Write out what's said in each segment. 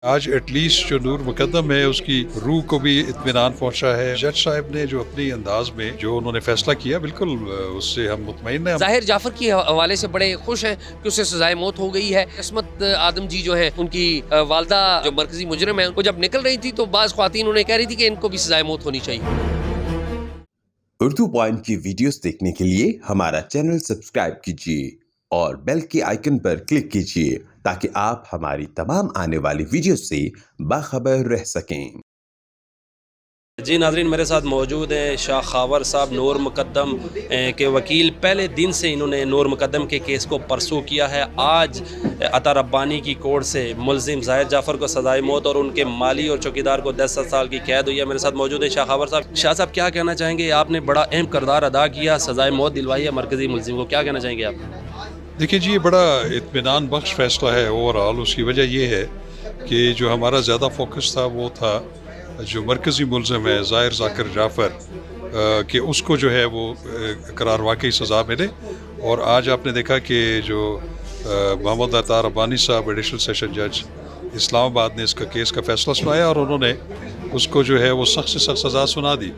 آج at least جو نور مقدم ہے اس کی روح کو بھی اطمینان پہنچا ہے. جج صاحب نے جو اپنی انداز میں جو انہوں نے فیصلہ کیا بالکل اس سے ہم مطمئن ہیں. ظاہر جعفر کے حوالے سے بڑے خوش ہیں کہ اسے سزائے موت ہو گئی ہے. عصمت آدم جی جو ہیں ان کی والدہ جو مرکزی مجرم ہیں وہ جب نکل رہی تھی تو بعض خواتین انہیں کہہ رہی تھی کہ ان کو بھی سزائے موت ہونی چاہیے. اردو پوائنٹ کی ویڈیوز دیکھنے کے لیے ہمارا چینل سبسکرائب کیجیے اور بیل کے آئیکن پر کلک کیجیے تاکہ آپ ہماری تمام آنے والی ویڈیوز سے باخبر رہ سکیں. جی ناظرین، میرے ساتھ موجود ہیں شاہ خاور صاحب، نور مقدم کے وکیل. پہلے دن سے انہوں نے نور مقدم کے کیس کو پرسو کیا ہے. آج عطا ربانی کی کورٹ سے ملزم ظاہر جعفر کو سزائے موت اور ان کے مالی اور چوکیدار کو 10 سال کی قید ہوئی ہے. میرے ساتھ موجود ہیں شاہ خاور صاحب. شاہ صاحب، کیا کہنا چاہیں گے؟ آپ نے بڑا اہم کردار ادا کیا، سزائے موت دلوائی ہے مرکزی ملزم کو، کیا کہنا چاہیں گے آپ؟ دیکھیے جی، یہ بڑا اطمینان بخش فیصلہ ہے اوور آل. اس کی وجہ یہ ہے کہ جو ہمارا زیادہ فوکس تھا وہ تھا جو مرکزی ملزم ہے ظاہر ذاکر جعفر، کہ اس کو جو ہے وہ قرار واقعی سزا ملے. اور آج آپ نے دیکھا کہ جو محمد عطا ربانی صاحب ایڈیشنل سیشن جج اسلام آباد نے اس کا کیس کا فیصلہ سنایا اور انہوں نے اس کو جو ہے وہ سخت سے سخت سزا سنا دی.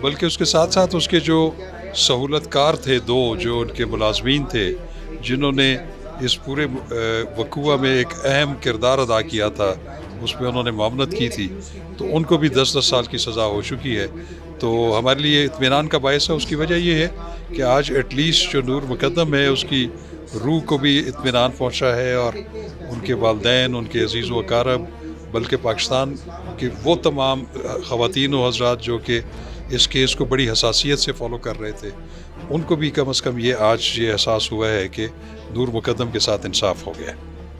بلکہ اس کے ساتھ ساتھ اس کے جو سہولت کار تھے، دو جو ان کے ملازمین تھے جنہوں نے اس پورے وقوع میں ایک اہم کردار ادا کیا تھا، اس میں انہوں نے معاونت کی تھی، تو ان کو بھی 10 سال کی سزا ہو چکی ہے. تو ہمارے لیے اطمینان کا باعث ہے. اس کی وجہ یہ ہے کہ آج ایٹ لیسٹ جو نور مقدم ہے اس کی روح کو بھی اطمینان پہنچا ہے، اور ان کے والدین، ان کے عزیز و اقارب، بلکہ پاکستان کے وہ تمام خواتین و حضرات جو کہ اس کیس کو بڑی حساسیت سے فالو کر رہے تھے، ان کو بھی کم از کم یہ آج یہ احساس ہوا ہے کہ نور مقدم کے ساتھ انصاف ہو گیا.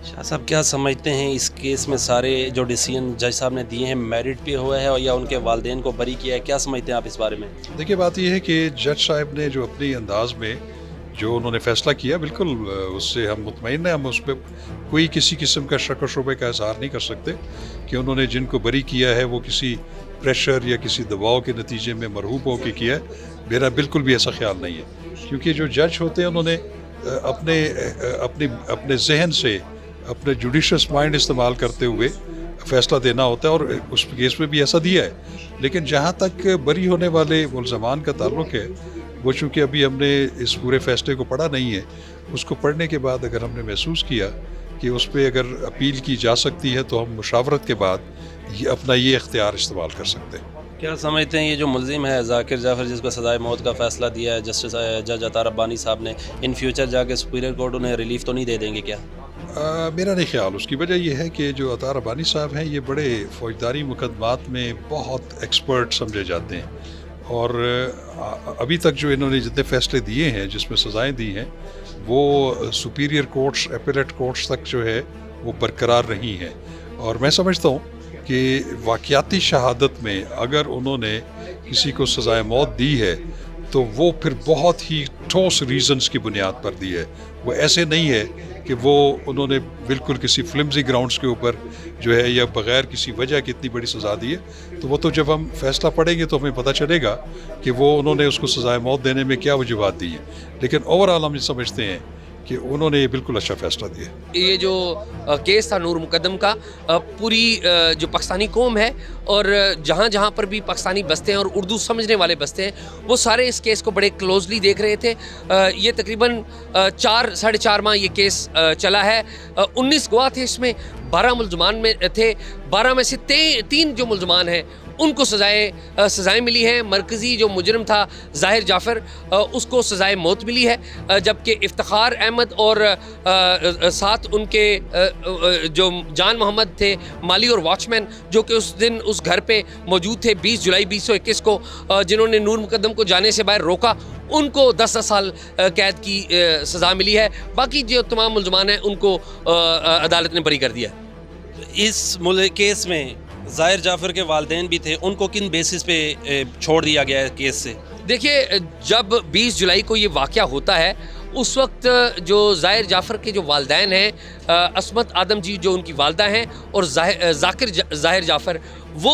شاہ صاحب، کیا سمجھتے ہیں اس کیس میں سارے جو ڈیسیژن جج صاحب نے دیے ہیں میرٹ پہ ہوا ہے یا ان کے والدین کو بری کیا ہے؟ کیا سمجھتے ہیں آپ اس بارے میں؟ دیکھیے، بات یہ ہے کہ جج صاحب نے جو اپنی انداز میں جو انہوں نے فیصلہ کیا بالکل اس سے ہم مطمئن ہیں. ہم اس پہ کوئی کسی قسم کا شک و شبے کا اظہار نہیں کر سکتے کہ انہوں نے جن کو بری کیا ہے وہ کسی پریشر یا کسی دباؤ کے نتیجے میں مرعوب ہو کے کیا ہے. میرا بالکل بھی ایسا خیال نہیں ہے، کیونکہ جو جج ہوتے ہیں انہوں نے اپنے ذہن سے، اپنے جوڈیشس مائنڈ استعمال کرتے ہوئے فیصلہ دینا ہوتا ہے، اور اس کیس میں بھی ایسا دیا ہے. لیکن جہاں تک بری ہونے والے ملزمان کا تعلق ہے، وہ چونکہ ابھی ہم نے اس پورے فیصلے کو پڑھا نہیں ہے، اس کو پڑھنے کے بعد اگر ہم نے محسوس کیا کہ اس پہ اگر اپیل کی جا سکتی ہے تو ہم مشاورت کے بعد اپنا یہ اختیار استعمال کر سکتے ہیں. کیا سمجھتے ہیں یہ جو ملزم ہے ذاکر جعفر، جس کو سزائے موت کا فیصلہ دیا ہے جسٹس جج عطا ربانی صاحب نے، ان فیوچر جا کے سپیریئر کورٹ انہیں ریلیف تو نہیں دے دیں گے کیا؟ میرا نہیں خیال. اس کی وجہ یہ ہے کہ جو عطا ربانی صاحب ہیں یہ بڑے فوجداری مقدمات میں بہت ایکسپرٹ سمجھے جاتے ہیں، اور ابھی تک جو انہوں نے جتنے فیصلے دیے ہیں جس میں سزائیں دی ہیں وہ سپیریئر کورٹس، اپیلیٹ کورٹس تک جو ہے وہ برقرار رہی ہیں. اور میں سمجھتا ہوں کہ واقعاتی شہادت میں اگر انہوں نے کسی کو سزائے موت دی ہے تو وہ پھر بہت ہی ٹھوس ریزنز کی بنیاد پر دی ہے. وہ ایسے نہیں ہے کہ وہ انہوں نے بالکل کسی فلمزی گراؤنڈز کے اوپر جو ہے یا بغیر کسی وجہ کی اتنی بڑی سزا دی ہے. تو وہ تو جب ہم فیصلہ پڑھیں گے تو ہمیں پتہ چلے گا کہ وہ انہوں نے اس کو سزائے موت دینے میں کیا وجوہات دی ہیں. لیکن اوور آل ہم یہ سمجھتے ہیں کہ انہوں نے یہ بالکل اچھا فیصلہ دیا. یہ جو کیس تھا نور مقدم کا، پوری جو پاکستانی قوم ہے اور جہاں جہاں پر بھی پاکستانی بستے ہیں اور اردو سمجھنے والے بستے ہیں، وہ سارے اس کیس کو بڑے کلوزلی دیکھ رہے تھے. یہ تقریباً 4 ساڑھے 4 ماہ یہ کیس چلا ہے. 19 گواہ تھے، اس میں 12 ملزمان میں تھے. 12 میں سے 3 جو ملزمان ہیں ان کو سزائیں ملی ہیں. مرکزی جو مجرم تھا ظاہر جعفر، اس کو سزائے موت ملی ہے، جبکہ افتخار احمد اور ساتھ ان کے جو جان محمد تھے مالی اور واچ مین، جو کہ اس دن اس گھر پہ موجود تھے 20 جولائی 2021 کو، جنہوں نے نور مقدم کو جانے سے باہر روکا، ان کو 10 سال قید کی سزا ملی ہے. باقی جو تمام ملزمان ہیں ان کو عدالت نے بری کر دیا. اس کیس میں ظاہر جعفر کے والدین بھی تھے، ان کو کن بیسس پہ چھوڑ دیا گیا ہے کیس سے؟ دیکھیے، جب 20 جولائی کو یہ واقعہ ہوتا ہے اس وقت جو ظاہر جعفر کے جو والدین ہیں، عصمت آدم جی جو ان کی والدہ ہیں، اور ظاہر جعفر، وہ